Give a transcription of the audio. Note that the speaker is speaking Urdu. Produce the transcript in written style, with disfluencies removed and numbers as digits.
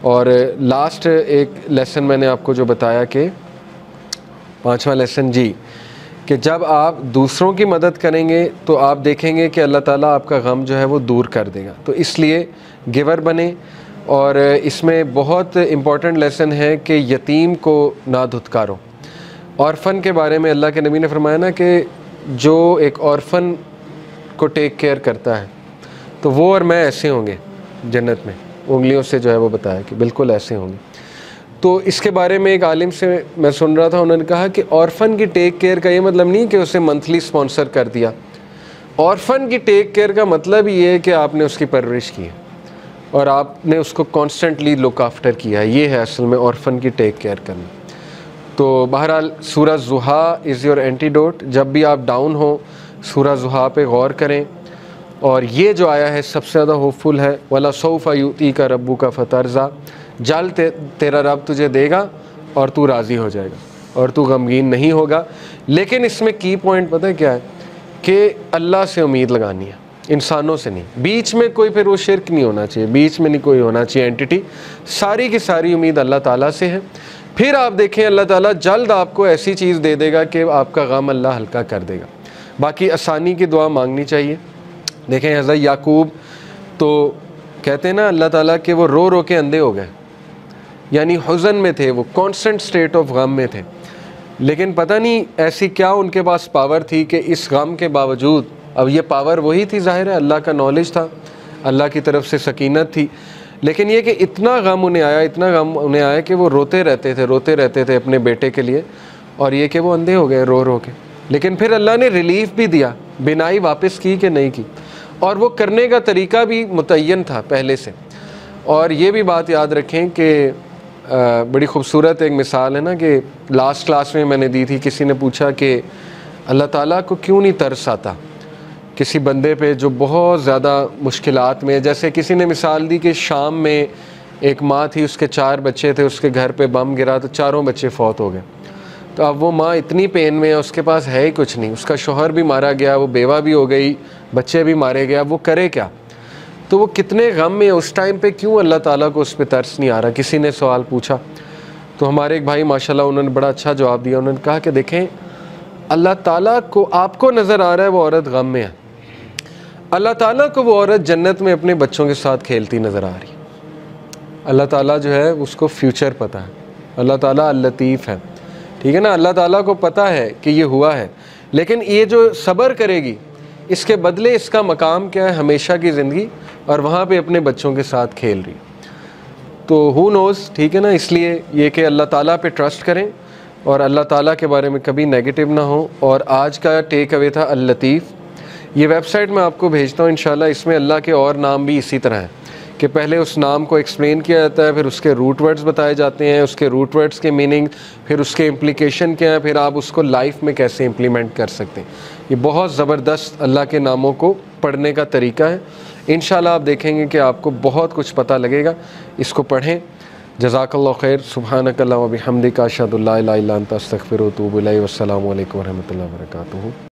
اور لاسٹ ایک لیسن میں نے آپ کو جو بتایا کہ 5واں لیسن جی، کہ جب آپ دوسروں کی مدد کریں گے تو آپ دیکھیں گے کہ اللہ تعالیٰ آپ کا غم جو ہے وہ دور کر دے گا. تو اس لیے گیور بنیں. اور اس میں بہت امپورٹنٹ لیسن ہے کہ یتیم کو نہ دھتکارو. اورفن کے بارے میں اللہ کے نبی نے فرمایا نا کہ جو ایک اورفن کو ٹیک کیئر کرتا ہے تو وہ اور میں ایسے ہوں گے جنت میں. انگلیوں سے جو ہے وہ بتایا کہ بالکل ایسے ہوں گے. تو اس کے بارے میں ایک عالم سے میں سن رہا تھا، انہوں نے کہا کہ اورفن کی ٹیک کیئر کا یہ مطلب نہیں کہ اسے منتھلی سپانسر کر دیا. اورفن کی ٹیک کیئر کا مطلب یہ ہے کہ آپ نے اس کی پرورش کی ہے اور آپ نے اس کو کانسٹنٹلی لک آفٹر کیا ہے. یہ ہے اصل میں اورفن کی ٹیک کیئر کرنا. تو بہرحال سورہ ضحیٰ از یور اینٹیڈوٹ. جب بھی آپ ڈاؤن ہوں سورہ ضحیٰ پہ غور کریں. اور یہ جو آیا ہے سب سے زیادہ ہوپ فل ہے، وَلَسَوْفَ يُؤْتِيكَ رَبُّكَ فَتَرْضَىٰ. جلد تیرا رب تجھے دے گا اور تو راضی ہو جائے گا اور تو غمگین نہیں ہوگا. لیکن اس میں کی پوائنٹ پتہ ہے کیا ہے؟ کہ اللہ سے امید لگانی ہے، انسانوں سے نہیں. بیچ میں کوئی پھر وہ شرک نہیں ہونا چاہیے، بیچ میں نہیں کوئی ہونا چاہیے اینٹی. ساری کی ساری امید اللہ تعالیٰ سے ہے. پھر آپ دیکھیں اللہ تعالیٰ جلد آپ کو ایسی چیز دے دے گا کہ آپ کا غم اللہ ہلکا کر دے گا. باقی آسانی کی دعا مانگنی چاہیے. دیکھیں حضرت یعقوب تو کہتے ہیں نا اللہ تعالیٰ کہ وہ رو رو کے اندھے ہو گئے، یعنی حزن میں تھے، وہ کانسٹنٹ سٹیٹ آف غم میں تھے. لیکن پتہ نہیں ایسی کیا ان کے پاس پاور تھی کہ اس غم کے باوجود، اب یہ پاور وہی تھی ظاہر ہے، اللہ کا نالج تھا، اللہ کی طرف سے سکینت تھی. لیکن یہ کہ اتنا غم انہیں آیا، اتنا غم انہیں آیا کہ وہ روتے رہتے تھے اپنے بیٹے کے لیے. اور یہ کہ وہ اندھے ہو گئے رو رو کے. لیکن پھر اللہ نے ریلیف بھی دیا، بینائی واپس کی کہ نہیں کی. اور وہ کرنے کا طریقہ بھی متعین تھا پہلے سے. اور یہ بھی بات یاد رکھیں کہ بڑی خوبصورت ایک مثال ہے نا کہ لاسٹ کلاس میں نے دی تھی. کسی نے پوچھا کہ اللہ تعالیٰ کو کیوں نہیں ترس آتا کسی بندے پہ جو بہت زیادہ مشکلات میں. جیسے کسی نے مثال دی کہ شام میں ایک ماں تھی، اس کے 4 بچے تھے، اس کے گھر پہ بم گرا تو چاروں بچے فوت ہو گئے. تو اب وہ ماں اتنی پین میں ہے، اس کے پاس ہے ہی کچھ نہیں، اس کا شوہر بھی مارا گیا، وہ بیوہ بھی ہو گئی، بچے بھی مارے گیا، وہ کرے کیا؟ تو وہ کتنے غم میں اس ٹائم پہ، کیوں اللہ تعالیٰ کو اس پہ ترس نہیں آ رہا؟ کسی نے سوال پوچھا. تو ہمارے ایک بھائی ماشاءاللہ انہوں نے بڑا اچھا جواب دیا. انہوں نے کہا کہ دیکھیں اللہ تعالیٰ کو، آپ کو نظر آ رہا ہے وہ عورت غم میں ہے، اللہ تعالیٰ کو وہ عورت جنت میں اپنے بچوں کے ساتھ کھیلتی نظر آ رہی. اللہ تعالیٰ جو ہے اس کو فیوچر پتہ ہے. اللہ تعالیٰ اللطیف ہے، ٹھیک ہے نا. اللہ تعالیٰ کو پتہ ہے کہ یہ ہوا ہے. لیکن یہ جو صبر کرے گی اس کے بدلے اس کا مقام کیا ہے؟ ہمیشہ کی زندگی، اور وہاں پہ اپنے بچوں کے ساتھ کھیل رہی. تو ہو نوز، ٹھیک ہے نا. اس لیے یہ کہ اللہ تعالیٰ پہ ٹرسٹ کریں اور اللہ تعالیٰ کے بارے میں کبھی نیگیٹو نہ ہوں. اور آج کا ٹیک اوے تھا اللطیف. یہ ویب سائٹ میں آپ کو بھیجتا ہوں انشاءاللہ. اس میں اللہ کے اور نام بھی اسی طرح ہیں کہ پہلے اس نام کو ایکسپلین کیا جاتا ہے، پھر اس کے روٹ ورڈز بتائے جاتے ہیں، اس کے روٹ ورڈز کے میننگ، پھر اس کے امپلیکیشن کیا ہیں، پھر آپ اس کو لائف میں کیسے امپلیمنٹ کر سکتے ہیں. یہ بہت زبردست اللہ کے ناموں کو پڑھنے کا طریقہ ہے. انشاءاللہ آپ دیکھیں گے کہ آپ کو بہت کچھ پتہ لگے گا. اس کو پڑھیں. جزاک اللہ خیر. سبحانک اللہم و بحمدک، اشہد ان لا الہ الا انت، استغفرک و اتوب الیک. والسلام علیکم و رحمۃ اللہ وبرکاتہ.